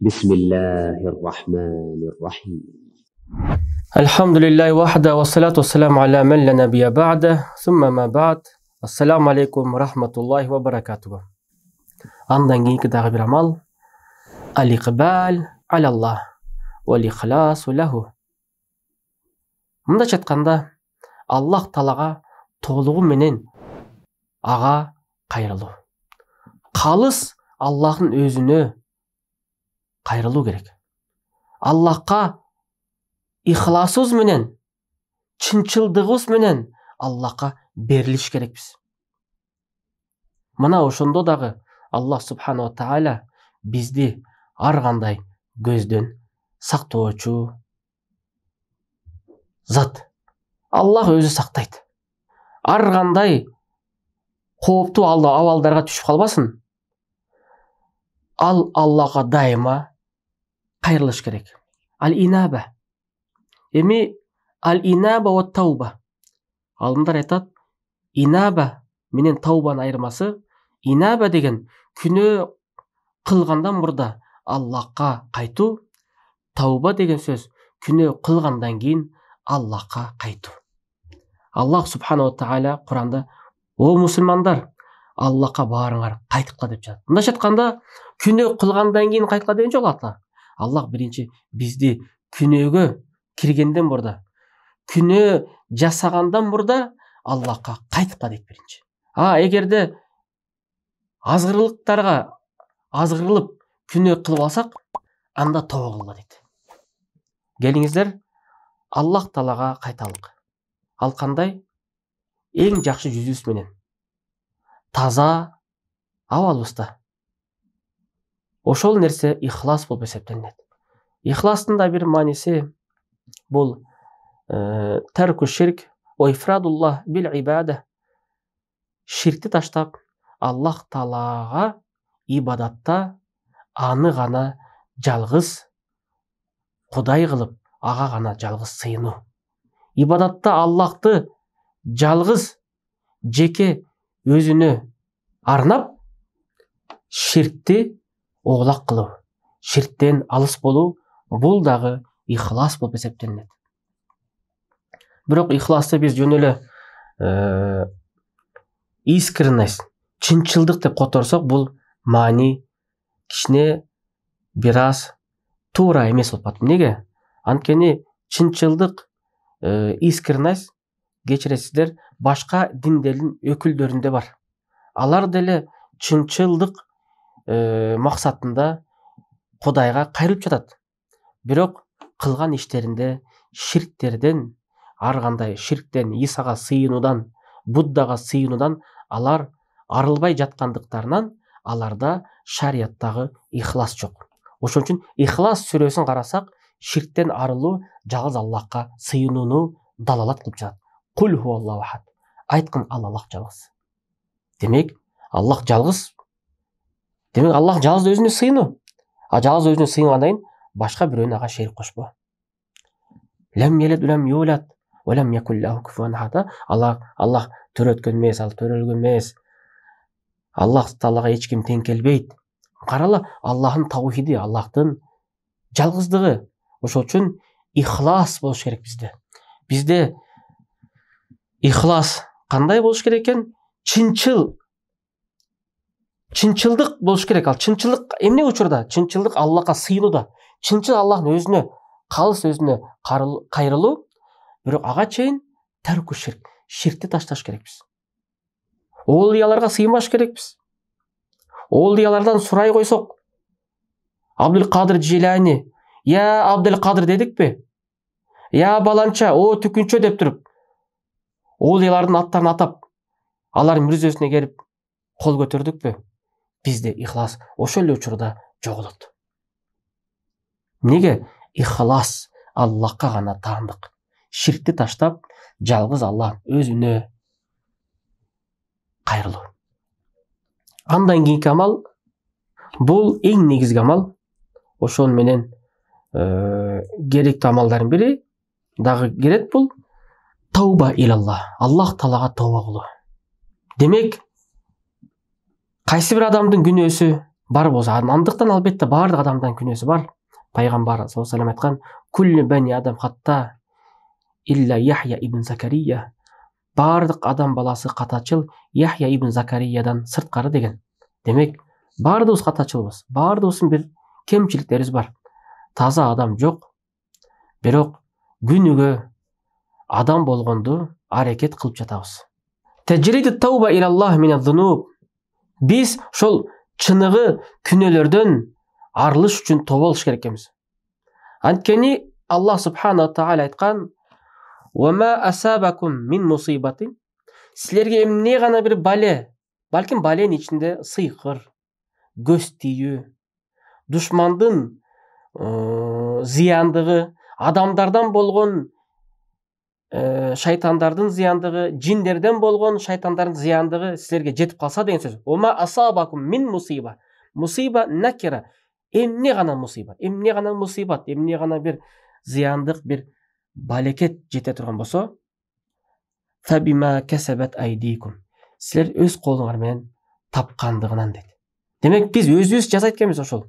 بسم الله الرحمن الرحيم. الحمد لله وحده والصلاة والسلام على من لا نبي بعده ثم ما بعد. Ассаламу алейкум рахматуллахи ва баракатуху. Андан кейінгі тағы бір амал. Ал-иқбал алаллах уал-ихласу лаху. Мұнда жатқанда Аллах Таалаға толығы менен аға қайрылу. Қалыс Аллахтың өзіне қайрылу керек. Аллахқа ихласыз менен, чынчылдығыз менен Аллахқа беріліш керекпіз. Мына ошондо дагы Аллах субхана ва тааля бизди ар кандай көздөн сактоочу зат. Аллах өзү сактайт. Ар кандай кооптуу абалдарга түшүп калбасын. Ал Аллахка дайыма кайрылыш керек. Ал-инаба. Эми ал-инаба ва тауба. Алымдар айтат, инаба менен таубанын айырмасы, инаба деген күнөө кылгандан мурда Аллахка кайтуу, тауба деген сөз күнөө кылгандан кийин Аллахка кайтуу. Аллах субхана ва тааля Куранда: "О мусулмандар, Аллахка баарыңар кайткыла" деп жатат. Мында жатканда күнөө кылгандан кийин кайткыла деген жок ата. Аллах биринчи бизди күнөөгө киргенден мурда, күнөө жасагандан мурда Аллахка кайткыла дейт биринчи. Эгерде азгырылып күнөө кылып алсак, анда тооба кылгыла дейт. Келиңиздер, Аллах Таалага кайталык. Ал кандай? Эң жакшы жүзүбүз менен, таза абалыбызда. Ошол нерсе ихлас болуп эсептелинет. Ихластын да бир мааниси бул тарку ширк ва ифрадуллах бил ибада. Ширкти таштап, Аллах Таалага ибадатта аны гана жалгыз Кудай кылып, ага гана жалгыз сыйынуу. Ибадатта Аллахты жалгыз жеке өзүнө арнап, ширкти оглак кылуу, ширктен алыс болуу, бул дагы ихлас болуп эсептелинет. Бирок ихласты биз жөн эле искренность, чынчылдык деп которсок, бул маани кичине бир аз туура эмес болуп атат. Эмнеге? Анткени чынчылдык, искренность, кечиресиздер, башка диндердин өкүлдөрүндө бар. Алар деле чынчылдык максатында Кудайга кайрылып жатат. Бирок кылган иштеринде ширктерден, ар кандай ширктен, Исага сыйынуудан, Буддага сыйынуудан алар арылбай жаткандыктарынан аларда шарияттагы ихлас жок. Ошон үчүн ихлас сүрөсүн карасак, ширктен арылуу жалгыз Аллахка сыйынууну далалат кылып жатат. Кул хуаллаху ахад. Айткын, Аллах жалгыз. Демек, Аллах жалгыз. Демек, Аллах жалгыз өзүнө сыйынуу. Жалгыз өзүнө сыйынгандан кийин башка бирөөнү ага шерик кошпо. Лам елед улам юлат ва лам якул лаху куфуан ахад. Аллах төрөткөн эмес, ал төрөлгөн эмес. Аллах Таалага эч ким тең келбейт. Карала, Аллахтын таухиди, Аллахтын жалгыздыгы. Ошол үчүн ихлас болуш керек бизде. Бизде ихлас кандай болуш керек экен? Чынчылдык болуш керек. Ал чынчылдык эмне учурда? Чынчылдык Аллахка сыйынууда. Чынчыл Аллахтын өзүнө, калыс өзүнө кайрылуу, бирок ага чейин тарку ширк, ширкти ташташ керекпиз. Оолияларга сыйынбаш керекпиз. Оолиялардан сурай койсок, Абдул Кадыр Жилани, я Абдул Кадыр дедикпи? Я баланча, о түкүнчө деп туруп, оолиялардын аттарын атап, алардын мүрзөсүнө келип кол көтөрдүкпү? Бизде ихлас ошол эле учурда жоголот. Неге? Ихлас Аллахка гана таандык. Ширкти таштап, жалгыз Аллах өзүнө кайрылуу. Андан кийинки амал, бул эң негизги амал. Ошол менен керектүү амалдардын бири дагы кирет, бул тауба илаллах. Аллах Таалага тооба кылуу. Демек, кайсы бир адамдын күнөөсү бар болса, андыктан албетте баардык адамдан күнөөсү бар. Пайгамбар саллаллаху алейхи ва саллям айткан: "Куллу бани адам хатта илля Яхья ибн Закария". Баардык адам баласы катачыл Яхья ибн Закариядан сырткары деген. Демек, баардыгыбыз катачылбыз. Баардыгыбыздын бир кемчиликтерибиз бар. Таза адам жок. Бирок күнүгө адам болгонду аракет кылып жатабыз. Таджриду тауба илаллах миназ-зунуб. Биз ошол чыныгы күнөөлөрдөн арылыш үчүн тобо болуш керек экенбиз. Анткени Аллах субхана ва тааля айткан: "Вама асабакум мин мусибатин". Силерге эмне гана бир бале, балким баленин ичинде сыйкыр, көз тийүү, душмандын зыяндыгы, адамдардан болгон шайтандардын зыяндыгы, жиндерден болгон шайтандардын зыяндыгы силерге жетип калса деген сөз. Вама асабакум мин мусиба. Мусиба накира. Эмне гана мусибат, эмне гана мусибат, эмне гана бир зыяндык, бир балекет жете турган болсо, фабима касабат айдикум. Силер өз колуңар менен тапкандыгынан дейт. Демек, биз өзүбүз жасайт экенбиз ошол.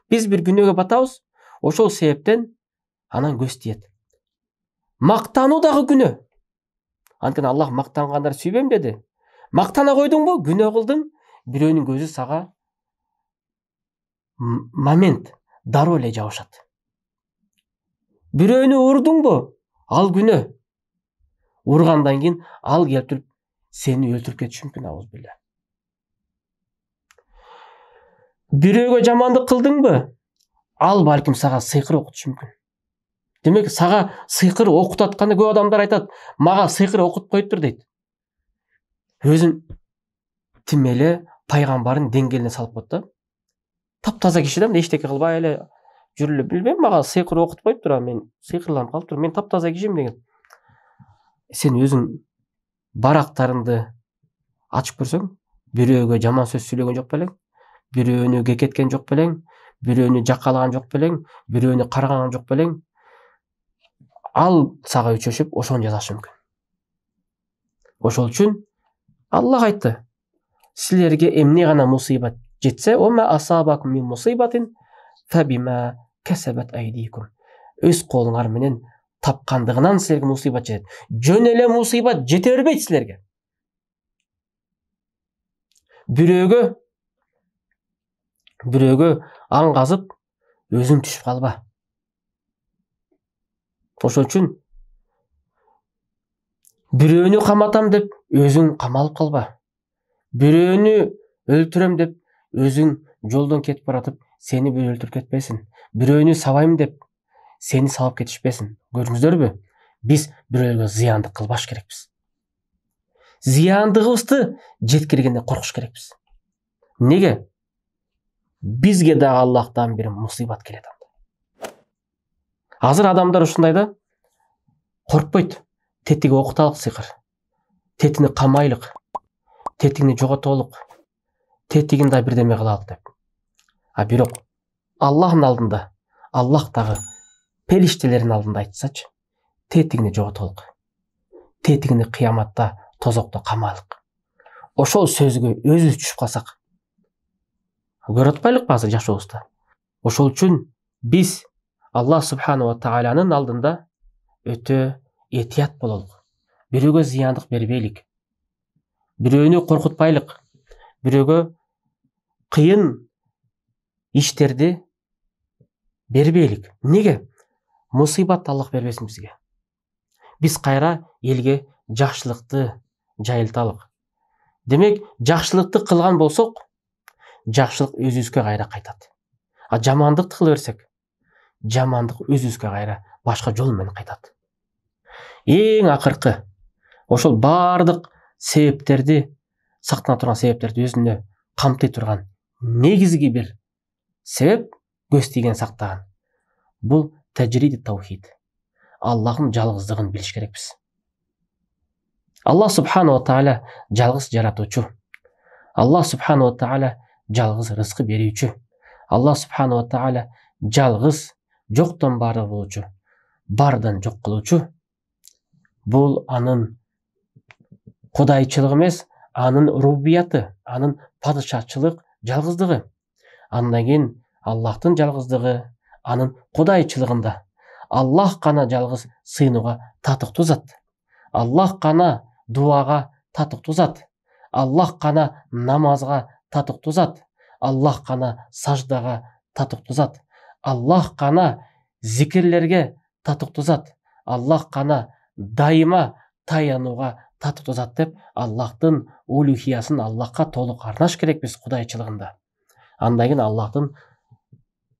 Биз бир күнөөгө батабыз, ошол себептен анан көз тиет. Мактануу дагы күнөө. Анткени Аллах мактангандарды сүйбөйм деди. Мактана койдуңбу, күнөө кылдың, бирөөнүн көзү сага момент дароо эле жабышат. Бирөөнү урдуңбу, ал күнөө. Ургандан кийин ал келип туруп сени өлтүрүп кетиши мүмкүн, аузубилля. Бирөөгө жамандык кылдыңбы, ал балким сага сыйкыр окутушу мүмкүн. Демек, сага сыйкыр окутатканда көп адамдар айтат: "Мага сыйкыр окутуп коюптур" дейт. Өзүн тим эле пайгамбардын деңгээлине салып коет да. Таптаза киши да, эчтеке кылбай эле жүрүлө, билбейм, мага сыйкыр окутуп коюптур, мен сыйкырланып калыптыр, мен таптаза кишим деген. Сен өзүң барактарыңды ачып көрсөң, бирөөгө жаман сөз сүйлөгөн жок белең, бирөөнү кекеткен жок белең, бирөөнү жакалаган жок белең, бирөөнү каргаган жок белең, ал сага өчөшүп ошону жасашы мүмкүн. Ошол үчүн Аллах айтты: силерге эмне гана мусибат жетсе, ома асабакум мин мусибатин фабима касабат айдикум. Өз колуңар менен тапкандыгынан силерге мусибат жетет. Жөн эле мусибат жете бербейт силерге. Бирөөгө аңгазып өзүң түшүп калба. Ошон үчүн бирөөнү каматам деп өзүң камалып калба. Бирөөнү өлтүрөм деп өзүң жолдон кетип баратып сени бирөө өлтүрүп кетпесин. Бирөөнү сабайм деп сени сабап кетишпесин. Көрдүңүздөрбү? Биз бирөөлөргө зыяндык кылбаш керекпиз. Зыяндыгыбызды жеткиргенден коркуш керекпиз. Неге? Бизге дагы Аллахтан бир мусибат келет. Азыр адамдар ушундай да, коркпойт. Тетиги окуталык сыйкыр. Тетини камайлык. Тетигини жоготоболук. Тетигин да бирдеме кылалык деп. Бирок Аллахтын алдында, Аллах дагы периштелердин алдында айтсачы, тетигини жоготоболук. Тетигини кыяматта тозокто камайлык. Ошол сөзгө өзүбүз түшүп калсак, көрүп атпайлыкпы азыр жашообузда? Ошол үчүн биз Аллах субхана ва таалянын алдында өтө этият бололук. Бирөөгө зыяндык бербейлик. Бирөөнү коркутпайлык. Бирөөгө кыйын иштерди бербейлик. Неге? Мусибат Аллах бербесин бизге. Биз кайра элге жакшылыкты жайылталык. Демек, жакшылыкты кылган болсок, жакшылык өзүбүзгө кайра кайтат. Жамандыкты кыла берсек, жамандык өзүбүзгө кайра башка жол менен кайтат. Эң акыркы ошол баардык себептерди, сактана турган себептерди өзүнө камтый турган негизги бир себеп көз тийген сактаган. Бул таджриди таухид. Аллахтын жалгыздыгын билиш керекпиз. Аллах субхана ва тааля жалгыз жаратуучу. Аллах субхана ва тааля жалгыз рызкы берүүчү. Аллах субхана ва тааля жалгыз жоктон бар болуучу, бардан жок кылуучу. Бул анын кудайчылыгы эмес, анын рубубияты, анын падышачылык жалгыздыгы. Андан кийин Аллахтын жалгыздыгы, анын кудайчылыгында. Аллах гана жалгыз сыйынууга татыктуу зат. Аллах гана дуага татыктуу зат. Аллах гана намазга татыктуу зат. Аллах гана саждага татыктуу зат. Аллах гана зикирлерге татыктуу зат. Аллах гана дайыма таянууга татыктуу зат деп Аллахтын улухиясын Аллахка толук арнаш керекпиз кудайчылыгында. Андан кийин Аллахтын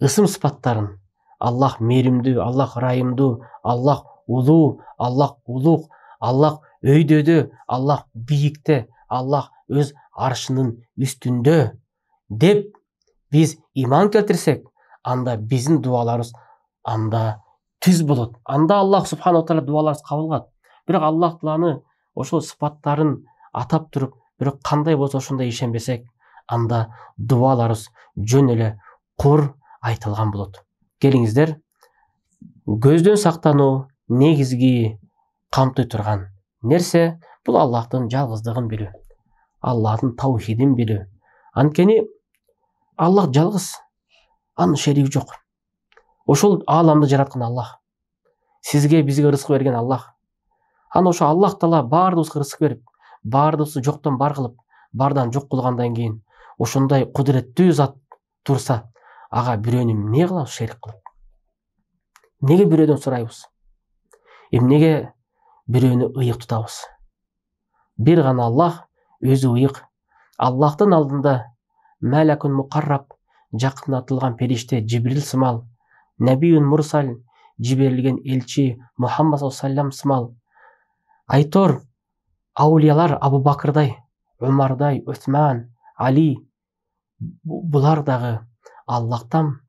ысым сыпаттарын, Аллах мээримдүү, Аллах ырайымдуу, Аллах улуу, Аллах улук, Аллах өйдөдө, Аллах бийикте, Аллах өз аршынын үстүндө деп биз иман келтирсек, анда биздин дуаларыбыз анда түз болот. Анда Аллах субхана таала дуаларыбызды кабыл кылат. Бирок Аллах тааланы ошол сыпаттарын атап туруп, бирок кандай болсо ошондой ишенбесек, анда дуаларыбыз жөн эле кур айтылган болот. Келиңиздер, көздөн сактануу негизги камтый турган нерсе бул Аллахтын жалгыздыгын билүү, Аллахтын таухидин билүү. Анткени Аллах жалгыз, анын шериги жок. Ошол ааламды жараткан Аллах, сизге бизге рызык берген Аллах. Аны ошо Аллах таала баарыбызга рызык берип, баарыбызды жоктон бар кылып, бардан жок кылгандан кийин ошондой кудуреттүү зат турса, ага бирөөнү эмне кылабыз шерик кылып? Неге бирөөдөн сурайбыз? Эмнеге бирөөнү ыйык тутабыз? Бир гана Аллах өзү ыйык. Аллахтын алдында Малакун мукарраб, жакынатылган периште Жибрил сымал, Набиюн мурсал, жиберилген элчи Мухаммад саллаллаху сымал, айтор аулиялар Абу Бакырдай, Умардай, Усман, Али, булар дагы Аллахтан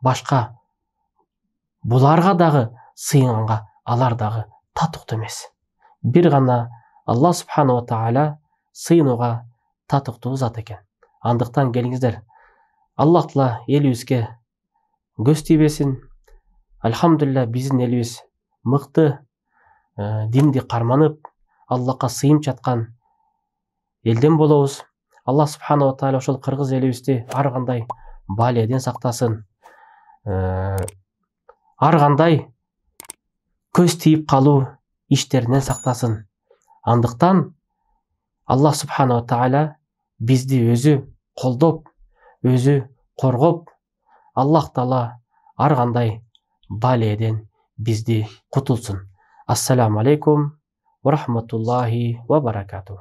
башка буларга дагы сыйынганга алар дагы татыктуу эмес. Бир гана Аллах субхана ва таала сыйынууга татыктуу зат экен. Андыктан келиңиздер, Аллах таала элибизге көз тийбесин. Альхамдулилля, биздин элибиз мыкты динди карманып, Аллахка сыйынып жаткан элден болобуз. Аллах субхана ва таала ошол кыргыз элибизди ар кандай баледен сактасын. Ар кандай көз тийип калуу иштеринен сактасын. Андыктан Аллах субхана ва таала бизди өзү колдоп, өзү коргоп, Аллах таала ар кандай баледен бизди кутулсун. Ассаламу алейкум ва рахматуллахи ва баракатух.